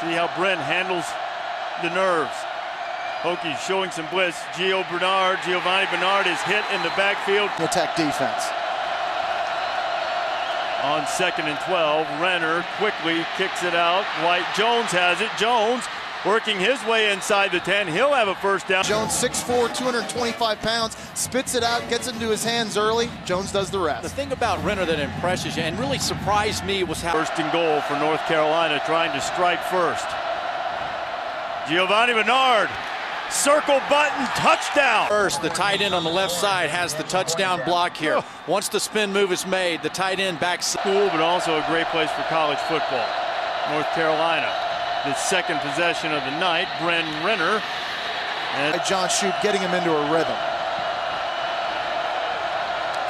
See how Brent handles the nerves. Hokies showing some bliss. Giovanni Bernard is hit in the backfield. Attack defense. On 2nd and 12, Renner quickly kicks it out. White Jones has it. Jones working his way inside the 10. He'll have a first down. Jones, 6'4", 225 pounds, spits it out, gets it into his hands early. Jones does the rest. The thing about Renner that impresses you and really surprised me was how... First and goal for North Carolina, trying to strike first. Giovanni Bernard, circle button, touchdown. First, the tight end on the left side has the touchdown block here. Once the spin move is made, the tight end backs... Cool, but also a great place for college football. North Carolina. The second possession of the night, Brendan Renner. And John Shoup getting him into a rhythm.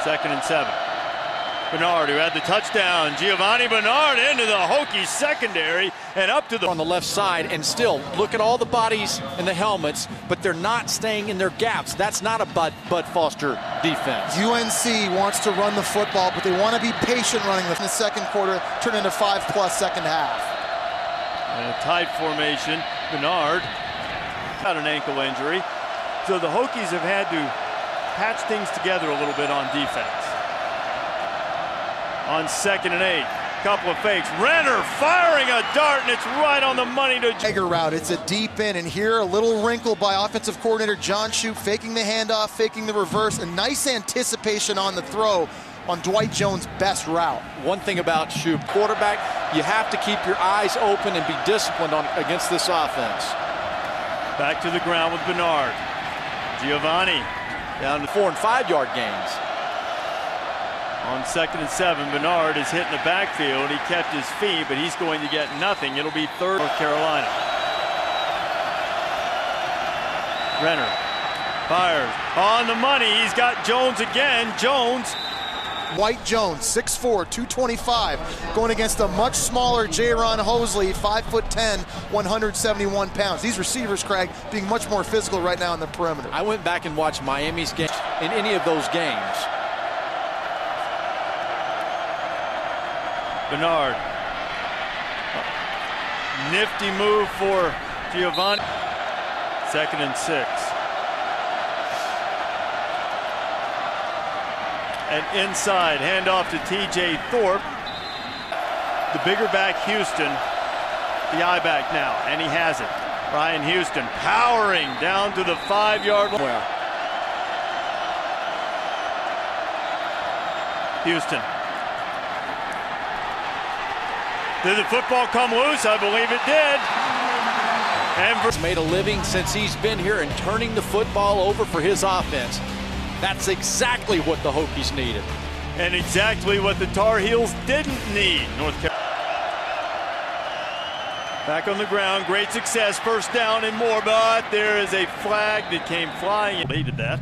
2nd and 7. Bernard, who had the touchdown. Giovanni Bernard into the Hokies secondary and up to the... On the left side, and still, look at all the bodies and the helmets, but they're not staying in their gaps. That's not a Bud Foster defense. UNC wants to run the football, but they want to be patient running in the second quarter, turn into 5+ second half. And a tight formation. Bernard got an ankle injury. So the Hokies have had to patch things together a little bit on defense. On 2nd and 8, couple of fakes. Renner firing a dart, and it's right on the money to... Tiger route, it's a deep in, and here a little wrinkle by offensive coordinator John Shoup, faking the handoff, faking the reverse, and nice anticipation on the throw on Dwight Jones' best route. One thing about Shoup, quarterback, you have to keep your eyes open and be disciplined against this offense. Back to the ground with Bernard. Giovanni down to 4- and 5-yard gains. On 2nd and 7, Bernard is hit in the backfield. He kept his feet, but he's going to get nothing. It'll be 3rd North Carolina. Renner fires on the money. He's got Jones again. Jones. White Jones, 6'4", 225, going against a much smaller Jaron Hosley, 5'10", 171 pounds. These receivers, Craig, being much more physical right now in the perimeter. I went back and watched Miami's game in any of those games. Bernard. Nifty move for Giovanni. 2nd and 6. And inside, handoff to T.J. Thorpe. The bigger back, Houston. The I back now, and he has it. Ryan Houston powering down to the 5-yard line. Houston. Did the football come loose? I believe it did. And he's made a living since he's been here and turning the football over for his offense. That's exactly what the Hokies needed. And exactly what the Tar Heels didn't need. North Carolina. Back on the ground, great success, first down and more, but there is a flag that came flying. Leaded that.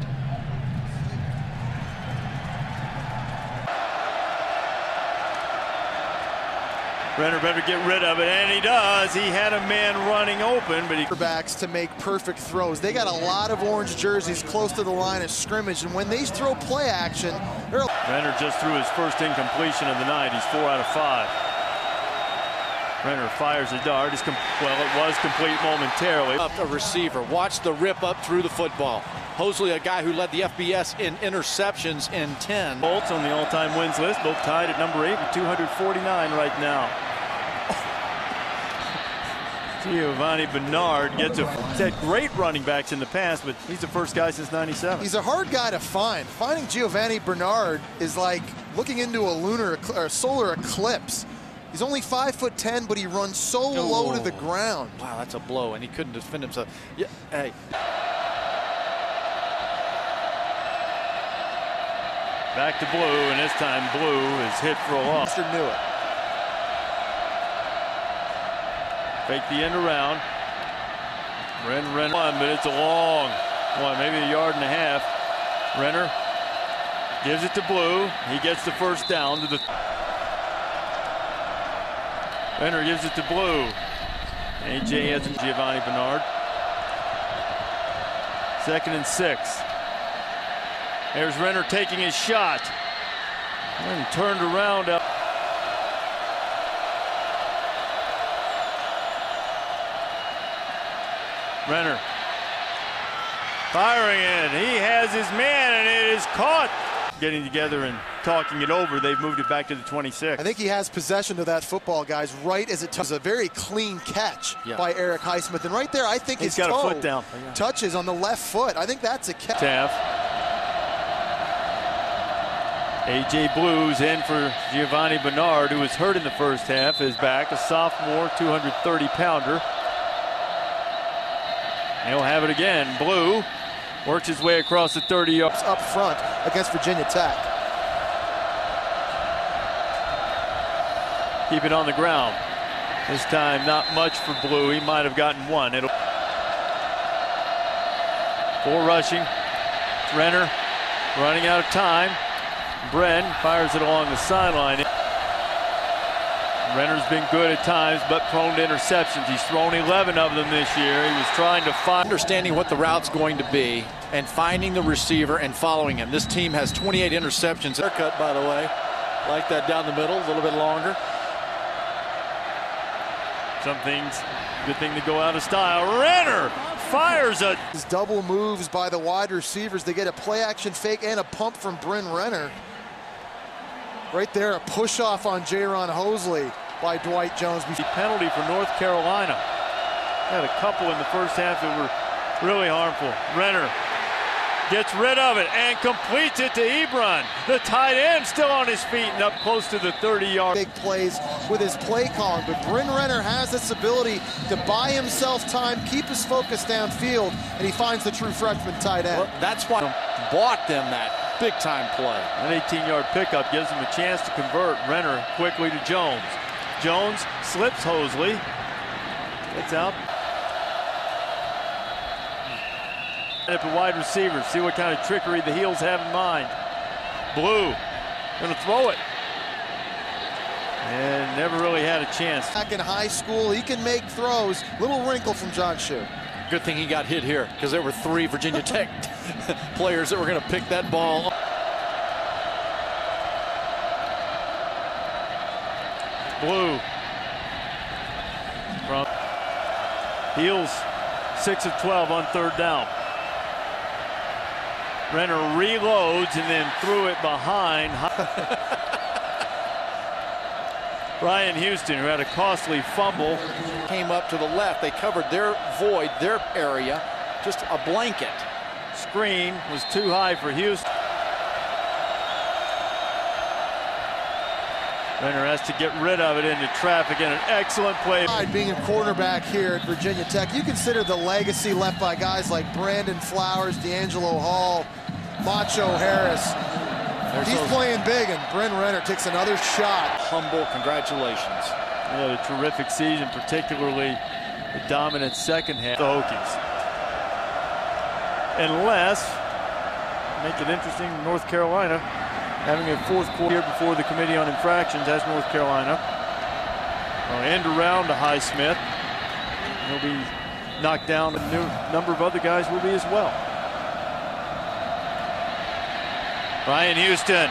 Renner better get rid of it, and he does. He had a man running open, but he... Quarterbacks to make perfect throws. They got a lot of orange jerseys close to the line of scrimmage, and when they throw play action, they're... Renner just threw his first incompletion of the night. He's 4 out of 5. Renner fires a dart. Well, it was complete momentarily. Up a receiver. Watch the rip up through the football. Hosley, a guy who led the FBS in interceptions in 10. Bolts on the all-time wins list, both tied at number 8 with 249 right now. Giovanni Bernard gets He's had great running backs in the past, but he's the first guy since '97. He's a hard guy to find. Finding Giovanni Bernard is like looking into a lunar or solar eclipse. He's only 5'10", but he runs so low to the ground. Wow, that's a blow, and he couldn't defend himself. Yeah, hey. Back to Blue, and this time Blue is hit for a loss. Knew it. Fake the end around. Renner one, but it's a long one, maybe a yard and a half. Renner gives it to Blue. He gets the first down to the... Renner gives it to Blue. A.J. has Giovanni Bernard. 2nd and 6. There's Renner taking his shot. And turned around up. Renner firing it. He has his man, and it is caught. Getting together and talking it over, they've moved it back to the 26. I think he has possession of that football, guys, right as it was a very clean catch by Eric Highsmith. And right there, I think he's his got toe a foot down. Touches on the left foot. I think that's a catch. Taft. A.J. Blues in for Giovanni Bernard, who was hurt in the first half, is back. A sophomore, 230-pounder. He'll have it again. Blue works his way across the 30 yards. Up front against Virginia Tech. Keep it on the ground. This time not much for Blue. He might have gotten one. Four rushing. Renner running out of time. Bren fires it along the sideline. Renner's been good at times, but prone to interceptions. He's thrown 11 of them this year. He was trying to find. Understanding what the route's going to be and finding the receiver and following him. This team has 28 interceptions. Haircut, by the way. Like that down the middle, a little bit longer. Some things, good thing to go out of style. Renner fires a. These double moves by the wide receivers. They get a play action fake and a pump from Bryn Renner. Right there, a push off on Jaron Hosley by Dwight Jones. The penalty for North Carolina. Had a couple in the first half that were really harmful. Renner gets rid of it and completes it to Ebron. The tight end still on his feet and up close to the 30-yard. Big plays with his play calling, but Bryn Renner has this ability to buy himself time, keep his focus downfield, and he finds the true freshman tight end. Well, that's why bought them that big-time play. An 18-yard pickup gives him a chance to convert. Renner quickly to Jones. Jones slips Hosley. Gets out. At the wide receiver, see what kind of trickery the Heels have in mind. Blue gonna throw it. And never really had a chance. Back in high school, he can make throws. Little wrinkle from John Shue. Good thing he got hit here, because there were 3 Virginia Tech players that were going to pick that ball. Blue. From Heels, 6 of 12 on third down. Renner reloads and then threw it behind. Ryan Houston, who had a costly fumble. Came up to the left. They covered their void, their area, just a blanket. Screen was too high for Houston. Renner has to get rid of it into traffic, and an excellent play. Being a cornerback here at Virginia Tech, you consider the legacy left by guys like Brandon Flowers, D'Angelo Hall, Macho Harris. He's playing big, and Bryn Renner takes another shot. Humble congratulations. He had a terrific season, particularly the dominant second half. The Hokies. Unless, make it interesting, North Carolina having a fourth quarter before the Committee on Infractions as North Carolina. End around to Highsmith. He'll be knocked down. A new number of other guys will be as well. Ryan Houston.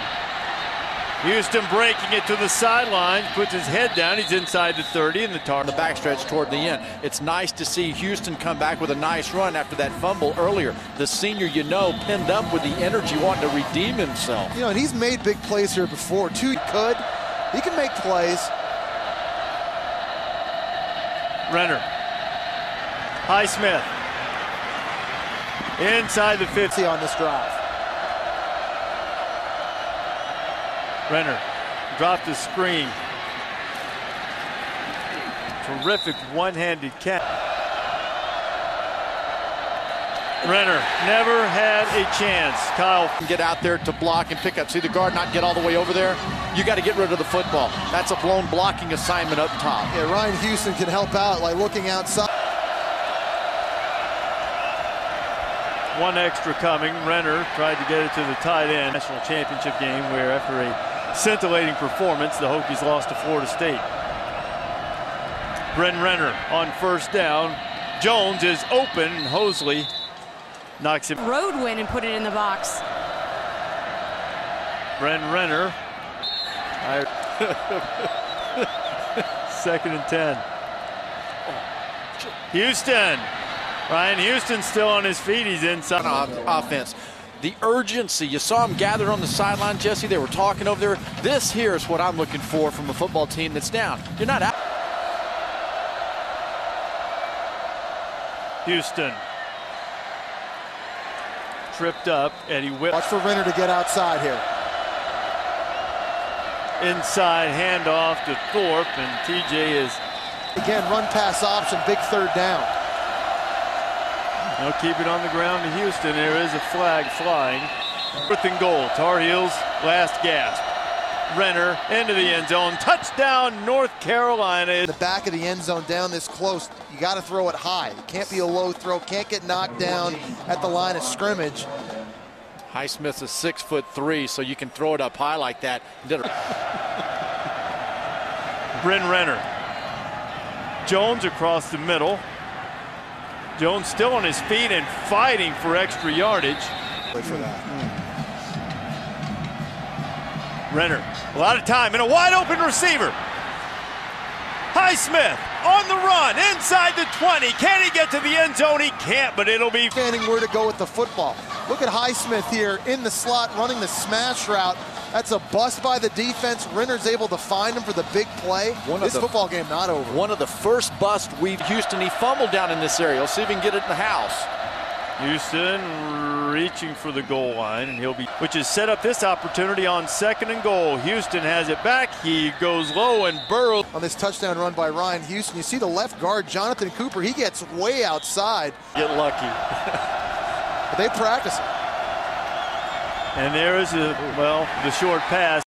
Houston breaking it to the sideline, puts his head down. He's inside the 30 and the target. The backstretch toward the end. It's nice to see Houston come back with a nice run after that fumble earlier. The senior, pinned up with the energy, wanting to redeem himself. And he's made big plays here before, too. He can make plays. Renner. Highsmith. Inside the 50 on this drive. Renner dropped the screen. Terrific one-handed catch. Renner never had a chance. Kyle can get out there to block and pick up. See the guard not get all the way over there? You got to get rid of the football. That's a blown blocking assignment up top. Yeah, Ryan Houston can help out by looking outside. One extra coming. Renner tried to get it to the tight end. National championship game where after a scintillating performance, the Hokies lost to Florida State. Bryn Renner on first down. Jones is open. Hosley knocks him. Road win and put it in the box. Bryn Renner. 2nd and 10. Houston Ryan Houston still on his feet. He's inside. Offense. The urgency. You saw them gathered on the sideline, Jesse. They were talking over there. This here is what I'm looking for from a football team that's down. You're not out. Houston. Tripped up. Eddie Whip. Watch for Renner to get outside here. Inside handoff to Thorpe, and TJ is. Again, run pass option, big third down. They'll keep it on the ground to Houston. There is a flag flying. 4th and goal. Tar Heels last gasp. Renner into the end zone. Touchdown, North Carolina. In the back of the end zone, down this close, you got to throw it high. It can't be a low throw. Can't get knocked down at the line of scrimmage. Highsmith's a 6'3", so you can throw it up high like that. Bryn Renner. Jones across the middle. Jones still on his feet and fighting for extra yardage. For that. Renner, a lot of time, and a wide open receiver. Highsmith on the run, inside the 20. Can he get to the end zone? He can't, but it'll be. Standing where to go with the football. Look at Highsmith here in the slot running the smash route. That's a bust by the defense. Renner's able to find him for the big play. This football game not over. One of the first busts Houston, he fumbled down in this area. We'll see if he can get it in the house. Houston reaching for the goal line, and which has set up this opportunity on 2nd and goal. Houston has it back. He goes low and burrows. On this touchdown run by Ryan Houston, you see the left guard, Jonathan Cooper, he gets way outside. Get lucky. But they practice it. And there is the short pass.